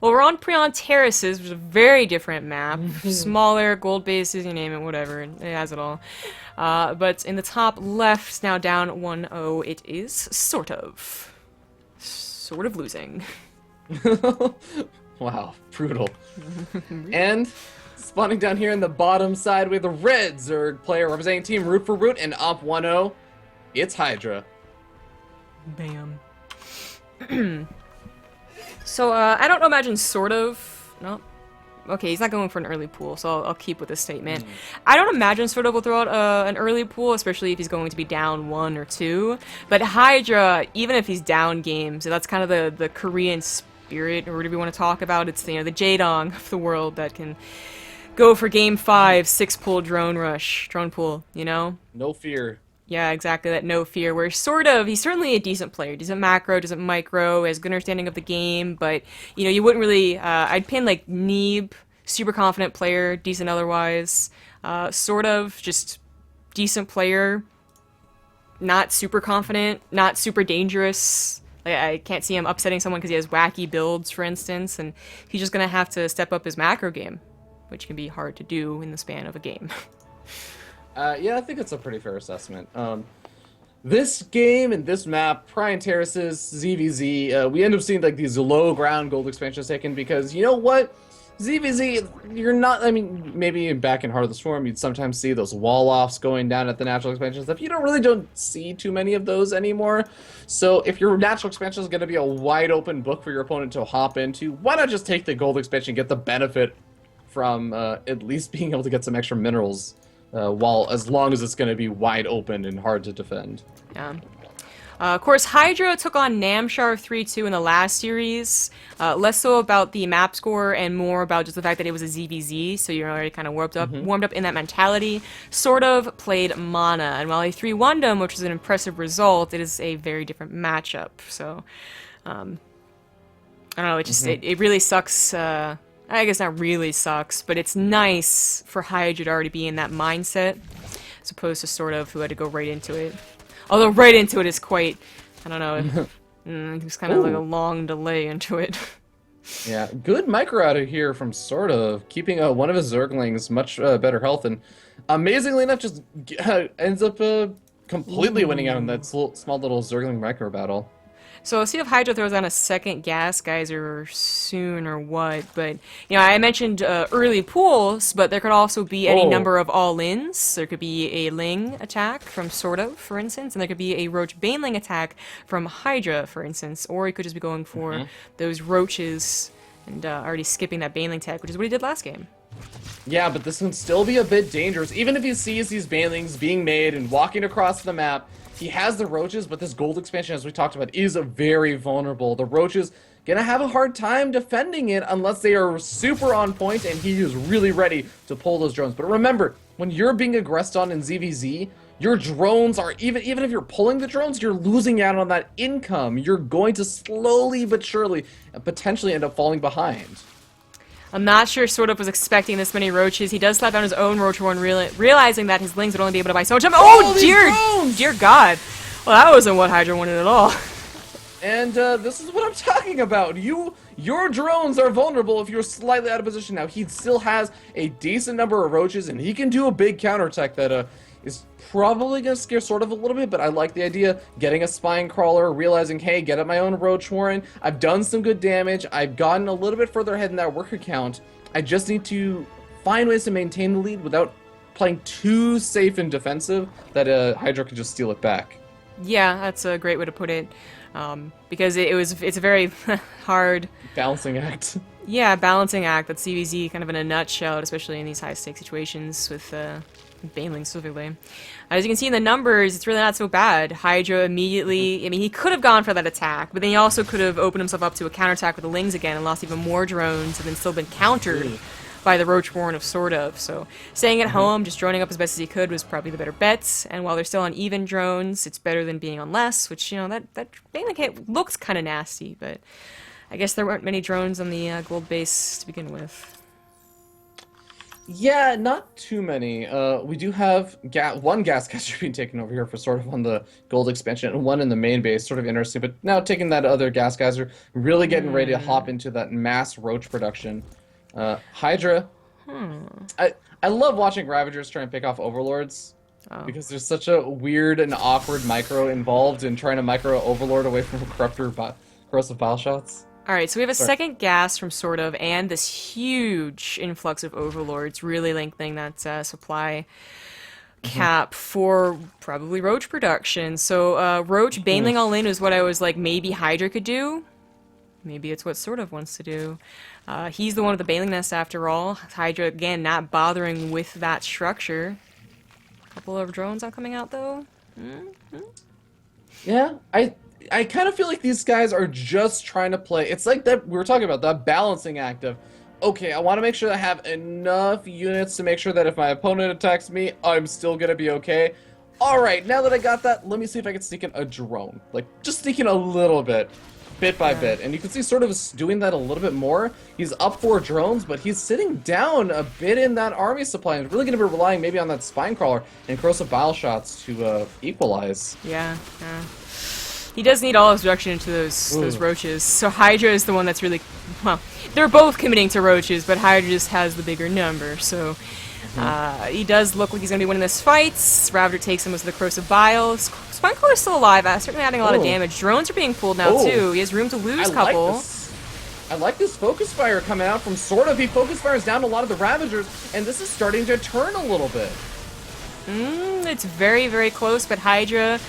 Well, we're on Prion Terraces, which is a very different map. Smaller, gold bases, you name it, whatever. It has it all. But in the top left, now down 1-0, it is sort of. Sort of losing. Wow, brutal. And spawning down here in the bottom side with the red Zerg player representing Team Root for Root and up 1-0, it's Hydra. Bam. So, I don't imagine sort of. No. Okay, he's not going for an early pool, so I'll keep with this statement. I don't imagine sort of will throw out an early pool, especially if he's going to be down 1 or 2. But Hydra, even if he's down games, that's kind of the Korean spirit, or whatever you want to talk about. It's the Jaedong of the world that can go for game 5, 6-pull drone pool, you know? No fear. Yeah, exactly, that no fear, where sort of, he's certainly a decent player, decent macro, decent micro, has good understanding of the game, but, you know, you wouldn't really, I'd pin, like, Neeb, super confident player, decent otherwise, sort of, just decent player, not super confident, not super dangerous. Like, I can't see him upsetting someone because he has wacky builds, for instance, and he's just gonna have to step up his macro game, which can be hard to do in the span of a game. Yeah, I think it's a pretty fair assessment. This game and this map, Prion Terraces, ZvZ, we end up seeing like these low ground gold expansions taken because you know what? ZvZ, you're not, I mean, maybe back in Heart of the Swarm, you'd sometimes see those wall-offs going down at the natural expansion stuff. You don't see too many of those anymore. So if your natural expansion is going to be a wide open book for your opponent to hop into, why not just take the gold expansion, get the benefit from at least being able to get some extra minerals as long as it's going to be wide open and hard to defend. Yeah. Of course, Hydra took on Namshar 3-2 in the last series. Less so about the map score and more about just the fact that it was a ZvZ, so you're already kind of warmed up in that mentality. Sort of played Mana, and while he 3-1'd him, which was an impressive result, it is a very different matchup. So, I don't know, it just, it really sucks. I guess not really sucks, but it's nice for Hydra to already be in that mindset, as opposed to sort of who had to go right into it. Although right into it is quite, I don't know, there's kind of like a long delay into it. Yeah, good micro out of here from SortOf, keeping one of his Zerglings much better health, and amazingly enough, just ends up completely winning out in that small little Zergling micro battle. So we'll see if Hydra throws on a second gas geyser soon or what, but, you know, I mentioned early pools, but there could also be any number of all-ins. There could be a Ling attack from SortOf, for instance, and there could be a Roach Baneling attack from Hydra, for instance, or he could just be going for those Roaches and already skipping that Baneling tech, which is what he did last game. Yeah, but this can still be a bit dangerous. Even if he sees these Banelings being made and walking across the map, he has the Roaches, but this gold expansion, as we talked about, is very vulnerable. The Roaches gonna have a hard time defending it unless they are super on point and he is really ready to pull those drones. But remember, when you're being aggressed on in ZvZ, your drones are, even if you're pulling the drones, you're losing out on that income. You're going to slowly but surely potentially end up falling behind. I'm not sure SortOf was expecting this many Roaches. He does slap down his own Roach Horn, realizing that his Lings would only be able to buy so much time. Oh, dear God. Well, that wasn't what Hydra wanted at all. And this is what I'm talking about. Your drones are vulnerable if you're slightly out of position. Now, he still has a decent number of Roaches, and he can do a big counterattack that is probably going to scare SortOf a little bit, but I like the idea. Getting a Spine Crawler, realizing, hey, get up my own Roach Warren. I've done some good damage. I've gotten a little bit further ahead in that worker count. I just need to find ways to maintain the lead without playing too safe and defensive that Hydra can just steal it back. Yeah, that's a great way to put it. Because it's a very hard balancing act. Yeah, balancing act. That's ZvZ kind of in a nutshell, especially in these high-stakes situations with Baneling specifically. As you can see in the numbers, it's really not so bad. Hydra immediately, I mean, he could have gone for that attack, but then he also could have opened himself up to a counterattack with the Lings again and lost even more drones and then still been countered by the Roach Warren of SortOf. So staying at home, just droning up as best as he could was probably the better bet. And while they're still on even drones, it's better than being on less, which, you know, that Baneling hit looks kind of nasty, but I guess there weren't many drones on the gold base to begin with. Yeah, not too many. We do have one gas caster being taken over here for sort of on the gold expansion, and one in the main base, sort of interesting. But now taking that other gas geyser, really getting ready to hop into that mass roach production. Hydra. I love watching Ravagers try and pick off Overlords. Oh. Because there's such a weird and awkward micro involved in trying to micro Overlord away from corrosive bile shots. Alright, so we have a Sorry. second gas from SortOf, and this huge influx of Overlords, really lengthening that supply cap for probably Roach production. So Roach baneling all in is what I was like, maybe Hydra could do. Maybe it's what SortOf wants to do. He's the one with the baneling nest after all. Hydra, again, not bothering with that structure. Couple of drones not coming out though. Yeah, I kind of feel like these guys are just trying to play. It's like that we were talking about, that balancing act of, okay, I want to make sure that I have enough units to make sure that if my opponent attacks me, I'm still gonna be okay. All right, now that I got that, let me see if I can sneak in a drone. Like, just sneak in a little bit by bit. And you can see sort of doing that a little bit more. He's up 4 drones, but he's sitting down a bit in that army supply and really going to be relying maybe on that spine crawler and corrosive bile shots to equalize. Yeah. He does need all his production into those roaches. So Hydra is the one that's really, well, they're both committing to roaches, but Hydra just has the bigger number. So he does look like he's going to be winning this fight. Ravager takes him with the corrosive bile. Spinecrawler is still alive, certainly adding a lot of damage. Drones are being pulled now too. He has room to lose a couple. I like this focus fire coming out from SortOf. He focus fires down a lot of the Ravagers, and this is starting to turn a little bit. It's very, very close, but Hydra,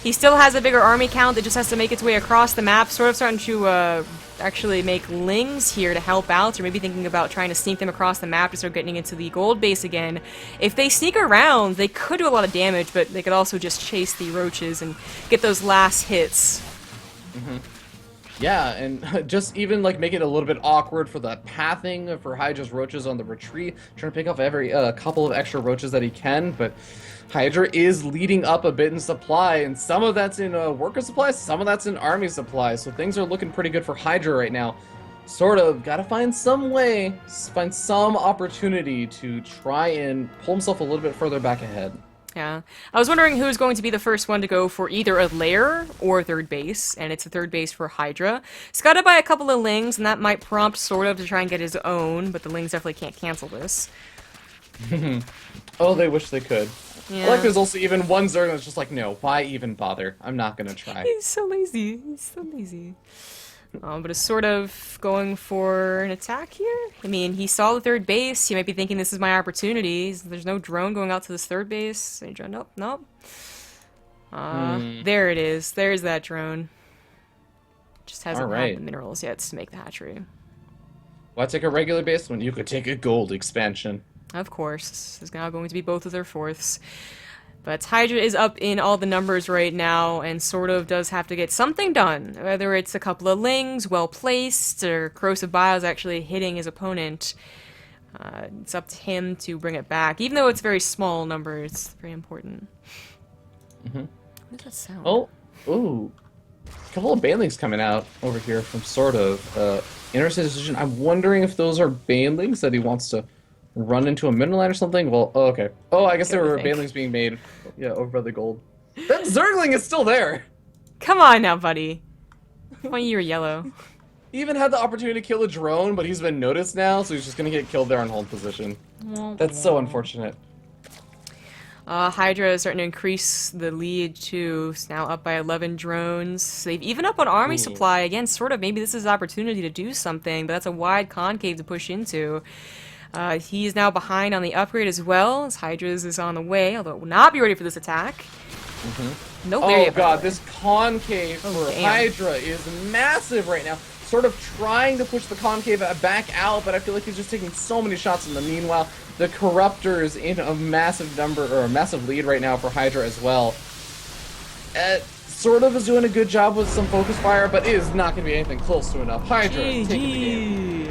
he still has a bigger army count that just has to make its way across the map. Sort of starting to actually make lings here to help out, or maybe thinking about trying to sneak them across the map to start getting into the gold base again. If they sneak around, they could do a lot of damage, but they could also just chase the roaches and get those last hits. Yeah, and just even like make it a little bit awkward for the pathing for Hydra's roaches on the retreat, trying to pick off every couple of extra roaches that he can, but Hydra is leading up a bit in supply, and some of that's in worker supply, some of that's in army supply, so things are looking pretty good for Hydra right now. Sort of gotta find some way, find some opportunity to try and pull himself a little bit further back ahead. Yeah. I was wondering who's going to be the first one to go for either a lair or third base, and it's a third base for Hydra. Scouted by a couple of lings, and that might prompt SortOf to try and get his own, but the lings definitely can't cancel this. Oh, they wish they could. Yeah. I like there's also even one Zerg that's just like, no, why even bother? I'm not gonna try. He's so lazy. He's so lazy. But it's sort of going for an attack here. I mean, he saw the third base. He might be thinking this is my opportunity. There's no drone going out to this third base. Nope. There it is. There's that drone. Just hasn't had the minerals yet to make the hatchery. Why take a regular base when you could take a gold expansion? Of course. This is now going to be both of their fourths. But Hydra is up in all the numbers right now, and SortOf does have to get something done. Whether it's a couple of lings, well placed, or corrosive biles actually hitting his opponent. It's up to him to bring it back. Even though it's very small numbers, it's very important. What does that sound? Oh, ooh. A couple of banelings coming out over here from SortOf. Interesting decision. I'm wondering if those are banelings that he wants to run into a mineral line or something? Well, oh, okay. Oh, I guess there were banelings being made. Yeah, over by the gold. That Zergling is still there! Come on now, buddy. Why you were yellow? He even had the opportunity to kill a drone, but he's been noticed now, so he's just gonna get killed there on hold position. That's so unfortunate. Hydra is starting to increase the lead too. It's now up by 11 drones. They've even up on army supply. Again, SortOf, maybe this is an opportunity to do something, but that's a wide concave to push into. He is now behind on the upgrade as well, as Hydra's is on the way, although it will not be ready for this attack. No barrier. Oh god, this concave for Hydra is massive right now. Sort of trying to push the concave back out, but I feel like he's just taking so many shots in the meanwhile. The Corruptor is in a massive number, or a massive lead right now for Hydra as well. SortOf is doing a good job with some focus fire, but it is not going to be anything close to enough. Hydra taking the game.